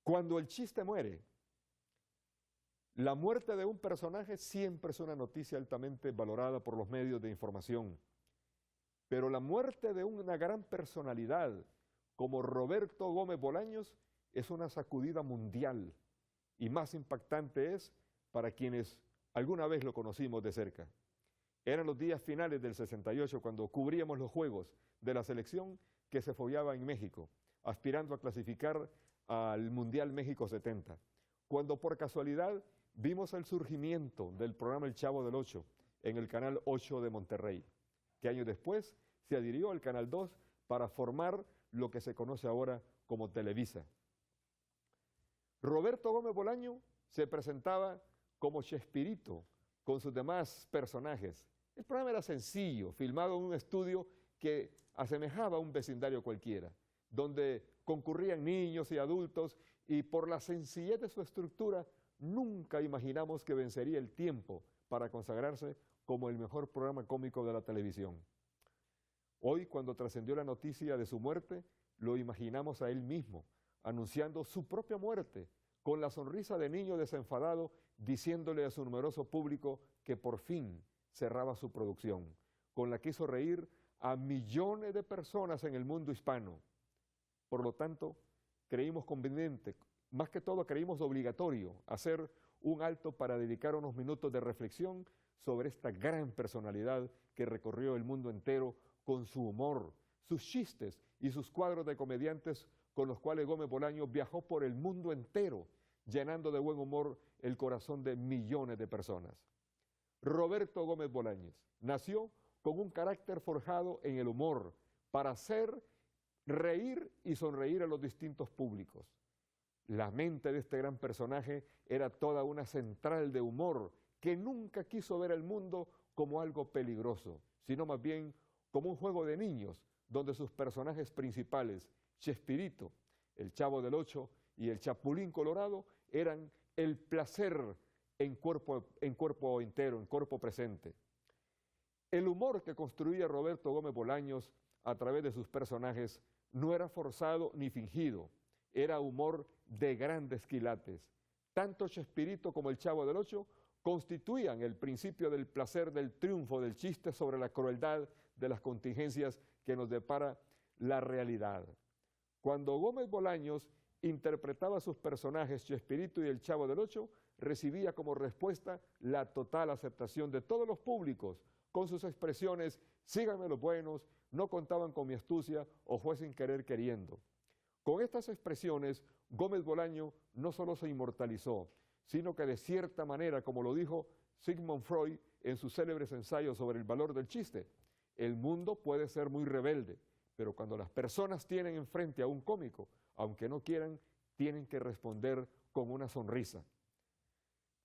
Cuando el chiste muere, la muerte de un personaje siempre es una noticia altamente valorada por los medios de información. Pero la muerte de una gran personalidad como Roberto Gómez Bolaños es una sacudida mundial y más impactante es para quienes alguna vez lo conocimos de cerca. Eran los días finales del 68 cuando cubríamos los juegos de la selección que se fogueaba en México, aspirando a clasificar al Mundial México 70. Cuando por casualidad vimos el surgimiento del programa El Chavo del Ocho en el Canal 8 de Monterrey, que años después se adhirió al Canal 2 para formar lo que se conoce ahora como Televisa. Roberto Gómez Bolaño se presentaba como Chespirito con sus demás personajes. El programa era sencillo, filmado en un estudio que asemejaba a un vecindario cualquiera, donde concurrían niños y adultos, y por la sencillez de su estructura nunca imaginamos que vencería el tiempo para consagrarse como el mejor programa cómico de la televisión. Hoy, cuando trascendió la noticia de su muerte, lo imaginamos a él mismo, anunciando su propia muerte, con la sonrisa de niño desenfadado, diciéndole a su numeroso público que por fin cerraba su producción, con la que hizo reír a millones de personas en el mundo hispano. Por lo tanto, creímos conveniente, más que todo creímos obligatorio, hacer un alto para dedicar unos minutos de reflexión sobre esta gran personalidad que recorrió el mundo entero con su humor, sus chistes y sus cuadros de comediantes con los cuales Gómez Bolaño viajó por el mundo entero, llenando de buen humor el corazón de millones de personas. Roberto Gómez Bolaños nació con un carácter forjado en el humor para hacer reír y sonreír a los distintos públicos. La mente de este gran personaje era toda una central de humor que nunca quiso ver el mundo como algo peligroso, sino más bien como un juego de niños, donde sus personajes principales, Chespirito, el Chavo del Ocho y el Chapulín Colorado, eran el placer en cuerpo entero, en cuerpo presente. El humor que construía Roberto Gómez Bolaños a través de sus personajes no era forzado ni fingido, era humor de grandes quilates. Tanto Chespirito como el Chavo del Ocho constituían el principio del placer del triunfo del chiste sobre la crueldad de las contingencias que nos depara la realidad. Cuando Gómez Bolaños interpretaba a sus personajes Chespirito y el Chavo del Ocho, recibía como respuesta la total aceptación de todos los públicos, con sus expresiones, síganme los buenos, no contaban con mi astucia o fue sin querer queriendo. Con estas expresiones, Gómez Bolaño no solo se inmortalizó, sino que de cierta manera, como lo dijo Sigmund Freud en sus célebres ensayos sobre el valor del chiste, el mundo puede ser muy rebelde, pero cuando las personas tienen enfrente a un cómico, aunque no quieran, tienen que responder con una sonrisa.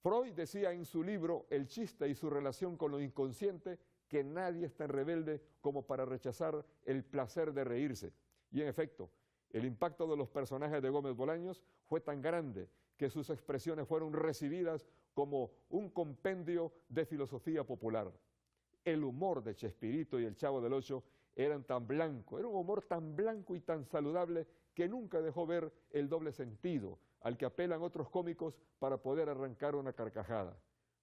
Freud decía en su libro El chiste y su relación con lo inconsciente que nadie es tan rebelde como para rechazar el placer de reírse. Y en efecto, el impacto de los personajes de Gómez Bolaños fue tan grande que sus expresiones fueron recibidas como un compendio de filosofía popular. El humor de Chespirito y el Chavo del Ocho era un humor tan blanco y tan saludable que nunca dejó ver el doble sentido al que apelan otros cómicos para poder arrancar una carcajada.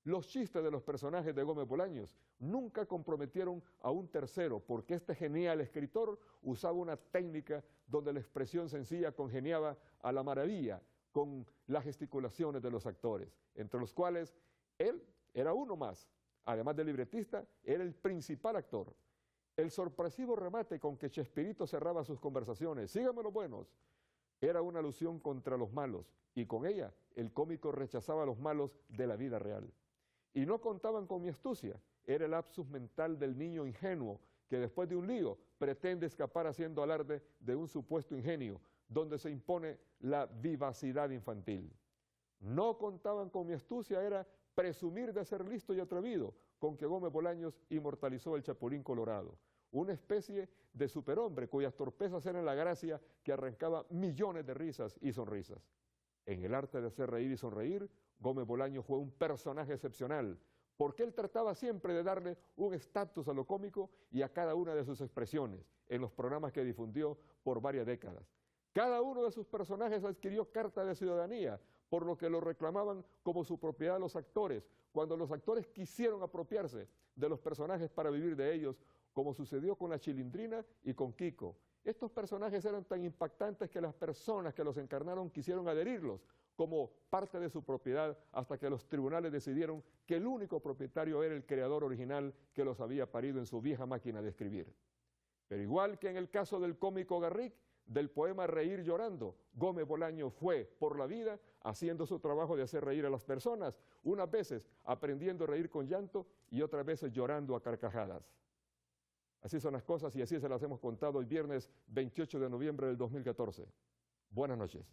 Los chistes de los personajes de Gómez Bolaños nunca comprometieron a un tercero porque este genial escritor usaba una técnica donde la expresión sencilla congeniaba a la maravilla con las gesticulaciones de los actores, entre los cuales él era uno más. Además de libretista, era el principal actor. El sorpresivo remate con que Chespirito cerraba sus conversaciones, síganme los buenos, era una alusión contra los malos, y con ella el cómico rechazaba a los malos de la vida real. Y no contaban con mi astucia, era el lapsus mental del niño ingenuo que después de un lío pretende escapar haciendo alarde de un supuesto ingenio, donde se impone la vivacidad infantil. No contaban con mi astucia, era presumir de ser listo y atrevido, con que Gómez Bolaños inmortalizó el Chapulín Colorado, una especie de superhombre cuyas torpezas eran la gracia que arrancaba millones de risas y sonrisas. En el arte de hacer reír y sonreír, Gómez Bolaños fue un personaje excepcional, porque él trataba siempre de darle un estatus a lo cómico y a cada una de sus expresiones en los programas que difundió por varias décadas. Cada uno de sus personajes adquirió carta de ciudadanía, por lo que lo reclamaban como su propiedad los actores, cuando los actores quisieron apropiarse de los personajes para vivir de ellos, como sucedió con la Chilindrina y con Kiko. Estos personajes eran tan impactantes que las personas que los encarnaron quisieron adherirlos como parte de su propiedad, hasta que los tribunales decidieron que el único propietario era el creador original que los había parido en su vieja máquina de escribir. Pero igual que en el caso del cómico Garrick, del poema Reír llorando, Gómez Bolaño fue por la vida haciendo su trabajo de hacer reír a las personas, unas veces aprendiendo a reír con llanto y otras veces llorando a carcajadas. Así son las cosas y así se las hemos contado el viernes 28 de noviembre del 2014. Buenas noches.